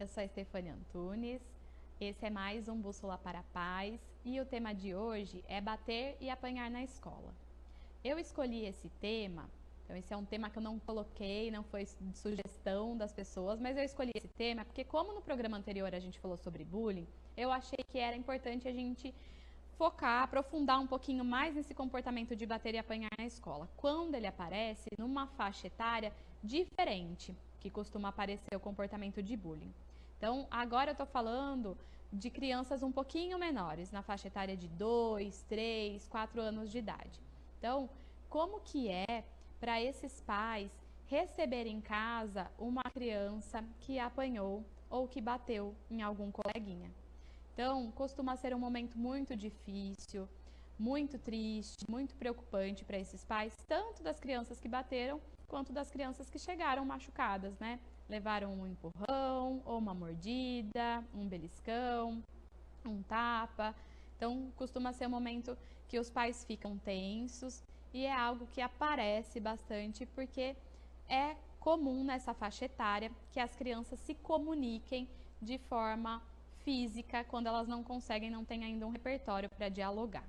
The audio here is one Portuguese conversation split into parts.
eu sou a Estefânia Antunes, esse é mais um Bússola para Pais e o tema de hoje é bater e apanhar na escola. Eu escolhi esse tema, então esse é um tema que eu não coloquei, não foi sugestão das pessoas, mas eu escolhi esse tema porque como no programa anterior a gente falou sobre bullying, eu achei que era importante a gente focar, aprofundar um pouquinho mais nesse comportamento de bater e apanhar na escola, quando ele aparece numa faixa etária diferente, que costuma aparecer o comportamento de bullying. Então, agora eu estou falando de crianças um pouquinho menores, na faixa etária de 2, 3, 4 anos de idade. Então, como que é para esses pais receberem em casa uma criança que apanhou ou que bateu em algum coleguinha? Então, costuma ser um momento muito difícil, muito triste, muito preocupante para esses pais, tanto das crianças que bateram, quanto das crianças que chegaram machucadas, né? Levaram um empurrão, ou uma mordida, um beliscão, um tapa. Então, costuma ser um momento que os pais ficam tensos e é algo que aparece bastante porque é comum nessa faixa etária que as crianças se comuniquem de forma física quando elas não conseguem, não têm ainda um repertório para dialogar.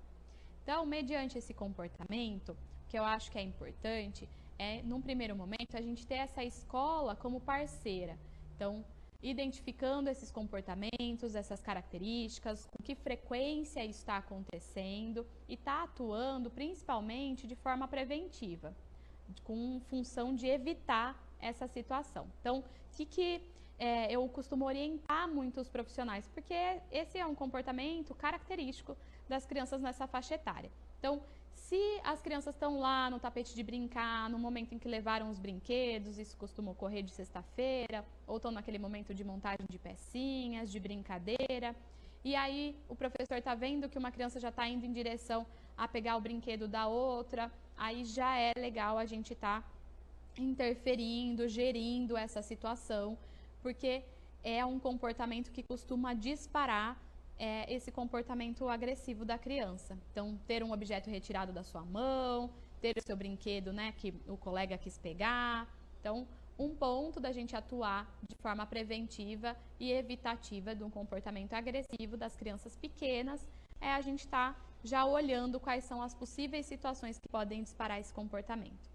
Então, mediante esse comportamento, o que eu acho que é importante é, num primeiro momento, a gente ter essa escola como parceira. Então, identificando esses comportamentos, essas características, com que frequência isso está acontecendo e está atuando principalmente de forma preventiva, com função de evitar essa situação. Então, eu costumo orientar muitos profissionais, porque esse é um comportamento característico das crianças nessa faixa etária. Então, se as crianças estão lá no tapete de brincar, no momento em que levaram os brinquedos, isso costuma ocorrer de sexta-feira, ou estão naquele momento de montagem de pecinhas, de brincadeira, e aí o professor está vendo que uma criança já está indo em direção a pegar o brinquedo da outra, aí já é legal a gente estar interferindo, gerindo essa situação, porque é um comportamento que costuma disparar esse comportamento agressivo da criança. Então, ter um objeto retirado da sua mão, ter o seu brinquedo, né, que o colega quis pegar. Então, um ponto da gente atuar de forma preventiva e evitativa de um comportamento agressivo das crianças pequenas é a gente estar já olhando quais são as possíveis situações que podem disparar esse comportamento.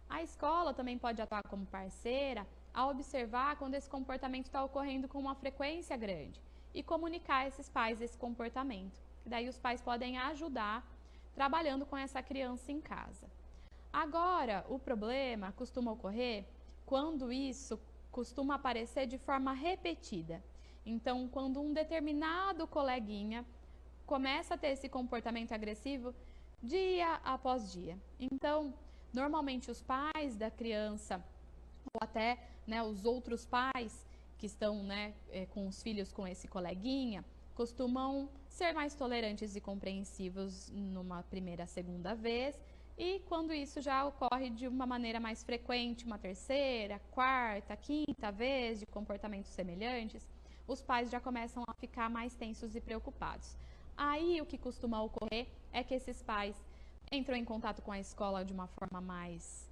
A escola também pode atuar como parceira a observar quando esse comportamento está ocorrendo com uma frequência grande e comunicar a esses pais esse comportamento. Daí os pais podem ajudar trabalhando com essa criança em casa. Agora, o problema costuma ocorrer quando isso costuma aparecer de forma repetida. Então, quando um determinado coleguinha começa a ter esse comportamento agressivo dia após dia. Então, normalmente os pais da criança ou até, né, os outros pais que estão, né, com os filhos com esse coleguinha, costumam ser mais tolerantes e compreensivos numa primeira, segunda vez, e quando isso já ocorre de uma maneira mais frequente, uma terceira, quarta, quinta vez de comportamentos semelhantes, os pais já começam a ficar mais tensos e preocupados. Aí o que costuma ocorrer é que esses pais entram em contato com a escola de uma forma mais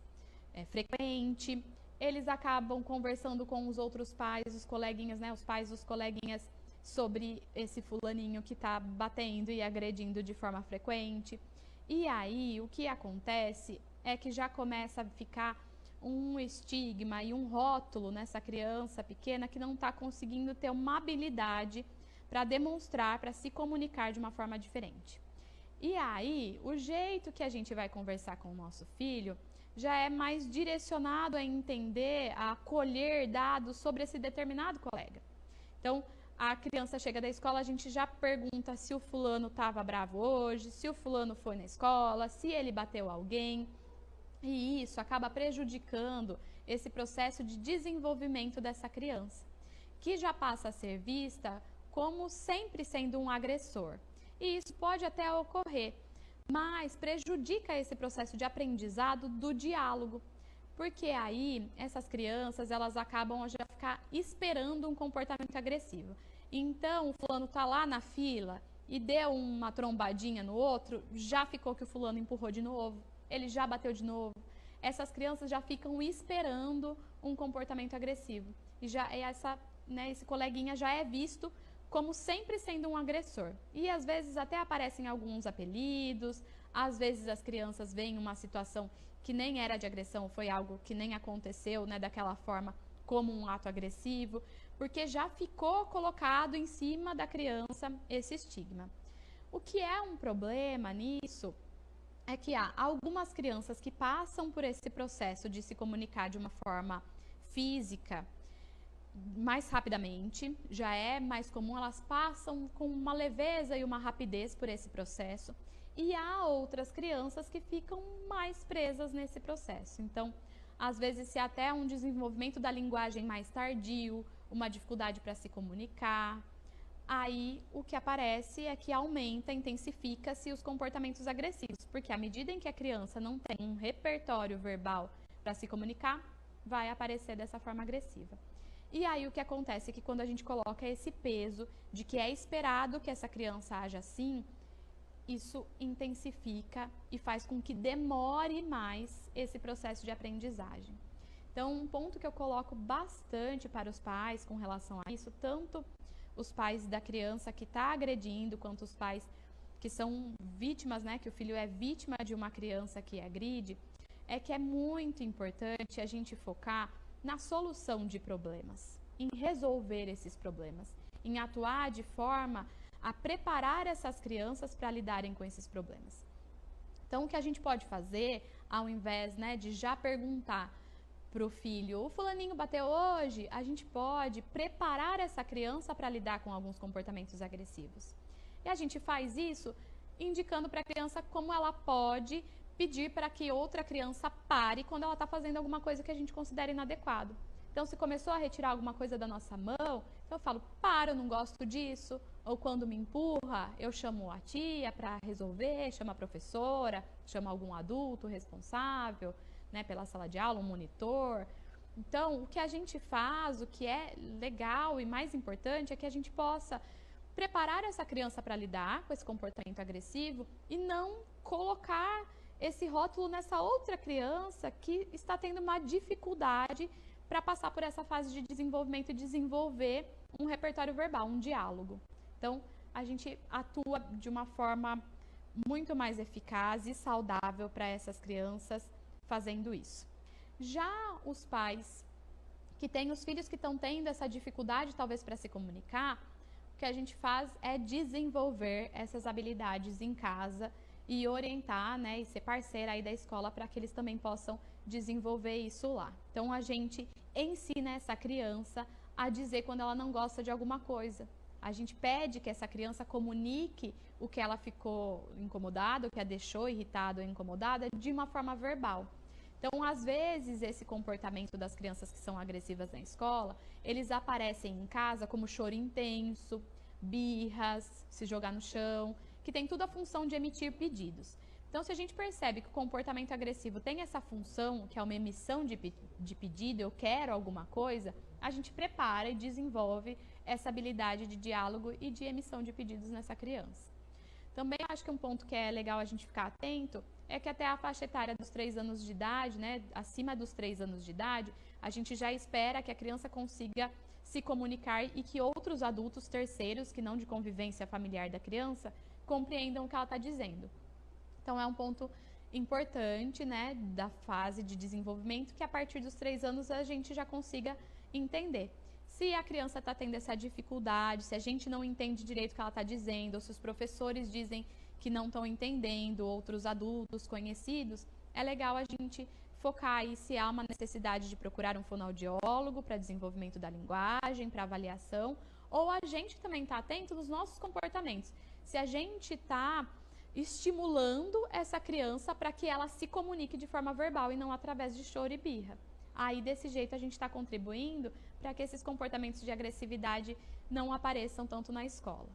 frequente, eles acabam conversando com os outros pais, os coleguinhas, né, os pais dos coleguinhas, sobre esse fulaninho que está batendo e agredindo de forma frequente. E aí, o que acontece é que já começa a ficar um estigma e um rótulo nessa criança pequena que não está conseguindo ter uma habilidade para demonstrar, para se comunicar de uma forma diferente. E aí, o jeito que a gente vai conversar com o nosso filho já é mais direcionado a entender, a acolher dados sobre esse determinado colega. Então, a criança chega da escola, a gente já pergunta se o fulano estava bravo hoje, se o fulano foi na escola, se ele bateu alguém. E isso acaba prejudicando esse processo de desenvolvimento dessa criança, que já passa a ser vista como sempre sendo um agressor. E isso pode até ocorrer, mas prejudica esse processo de aprendizado do diálogo, porque aí essas crianças elas acabam já ficar esperando um comportamento agressivo. Então o fulano está lá na fila e deu uma trombadinha no outro, já ficou que o fulano empurrou de novo, ele já bateu de novo. Essas crianças já ficam esperando um comportamento agressivo e já é essa né, esse coleguinha já é visto como sempre sendo um agressor. E às vezes até aparecem alguns apelidos, às vezes as crianças veem uma situação que nem era de agressão, foi algo que nem aconteceu, né, daquela forma, como um ato agressivo, porque já ficou colocado em cima da criança esse estigma. O que é um problema nisso é que há algumas crianças que passam por esse processo de se comunicar de uma forma física mais rapidamente, já é mais comum, elas passam com uma leveza e uma rapidez por esse processo, e há outras crianças que ficam mais presas nesse processo. Então, às vezes, se até um desenvolvimento da linguagem mais tardio, uma dificuldade para se comunicar, aí o que aparece é que aumenta, intensifica-se os comportamentos agressivos, porque à medida em que a criança não tem um repertório verbal para se comunicar, vai aparecer dessa forma agressiva. E aí o que acontece é que quando a gente coloca esse peso de que é esperado que essa criança haja assim, isso intensifica e faz com que demore mais esse processo de aprendizagem. Então, um ponto que eu coloco bastante para os pais com relação a isso, tanto os pais da criança que está agredindo, quanto os pais que são vítimas, né, que o filho é vítima de uma criança que agride, é que é muito importante a gente focar na solução de problemas, em resolver esses problemas, em atuar de forma a preparar essas crianças para lidarem com esses problemas. Então, o que a gente pode fazer, ao invés, né, de já perguntar para o filho, o fulaninho bateu hoje, a gente pode preparar essa criança para lidar com alguns comportamentos agressivos. E a gente faz isso indicando para a criança como ela pode pedir para que outra criança pare quando ela está fazendo alguma coisa que a gente considera inadequado. Então, se começou a retirar alguma coisa da nossa mão, eu falo, para, eu não gosto disso. Ou quando me empurra, eu chamo a tia para resolver, chamo a professora, chamo algum adulto responsável, né, pela sala de aula, um monitor. Então, o que a gente faz, o que é legal e mais importante é que a gente possa preparar essa criança para lidar com esse comportamento agressivo e não colocar esse rótulo nessa outra criança que está tendo uma dificuldade para passar por essa fase de desenvolvimento e desenvolver um repertório verbal, um diálogo. Então, a gente atua de uma forma muito mais eficaz e saudável para essas crianças fazendo isso. Já os pais que têm os filhos que estão tendo essa dificuldade, talvez, para se comunicar, o que a gente faz é desenvolver essas habilidades em casa e orientar, né, e ser parceira aí da escola para que eles também possam desenvolver isso lá. Então, a gente ensina essa criança a dizer quando ela não gosta de alguma coisa. A gente pede que essa criança comunique o que ela ficou incomodada, o que a deixou irritada ou incomodada, de uma forma verbal. Então, às vezes, esse comportamento das crianças que são agressivas na escola, eles aparecem em casa como choro intenso, birras, se jogar no chão, que tem tudo a função de emitir pedidos. Então, se a gente percebe que o comportamento agressivo tem essa função, que é uma emissão de pedido, eu quero alguma coisa, a gente prepara e desenvolve essa habilidade de diálogo e de emissão de pedidos nessa criança. Também acho que um ponto que é legal a gente ficar atento é que até a faixa etária dos 3 anos de idade, né, acima dos 3 anos de idade, a gente já espera que a criança consiga se comunicar e que outros adultos terceiros, que não de convivência familiar da criança, compreendam o que ela está dizendo. Então, é um ponto importante, né, da fase de desenvolvimento, que a partir dos 3 anos a gente já consiga entender. Se a criança está tendo essa dificuldade, se a gente não entende direito o que ela está dizendo, ou se os professores dizem que não estão entendendo, outros adultos conhecidos, é legal a gente focar aí se há uma necessidade de procurar um fonoaudiólogo para desenvolvimento da linguagem, para avaliação, ou a gente também está atento nos nossos comportamentos. Se a gente está estimulando essa criança para que ela se comunique de forma verbal e não através de choro e birra. Aí, desse jeito, a gente está contribuindo para que esses comportamentos de agressividade não apareçam tanto na escola.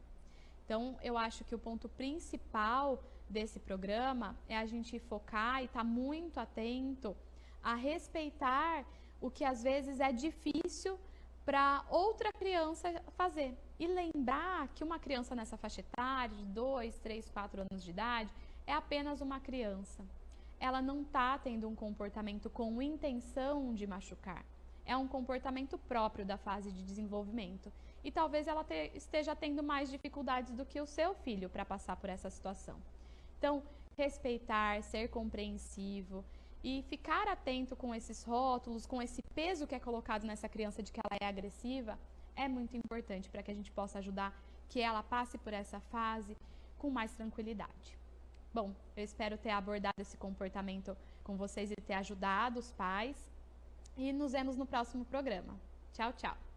Então, eu acho que o ponto principal desse programa é a gente focar e estar muito atento a respeitar o que às vezes é difícil para outra criança fazer. E lembrar que uma criança nessa faixa etária, de 2, 3, 4 anos de idade, é apenas uma criança. Ela não está tendo um comportamento com intenção de machucar. é um comportamento próprio da fase de desenvolvimento. E talvez ela esteja tendo mais dificuldades do que o seu filho para passar por essa situação. Então, respeitar, ser compreensivo e ficar atento com esses rótulos, com esse peso que é colocado nessa criança de que ela é agressiva, é muito importante para que a gente possa ajudar que ela passe por essa fase com mais tranquilidade. Bom, eu espero ter abordado esse comportamento com vocês e ter ajudado os pais. E nos vemos no próximo programa. Tchau, tchau!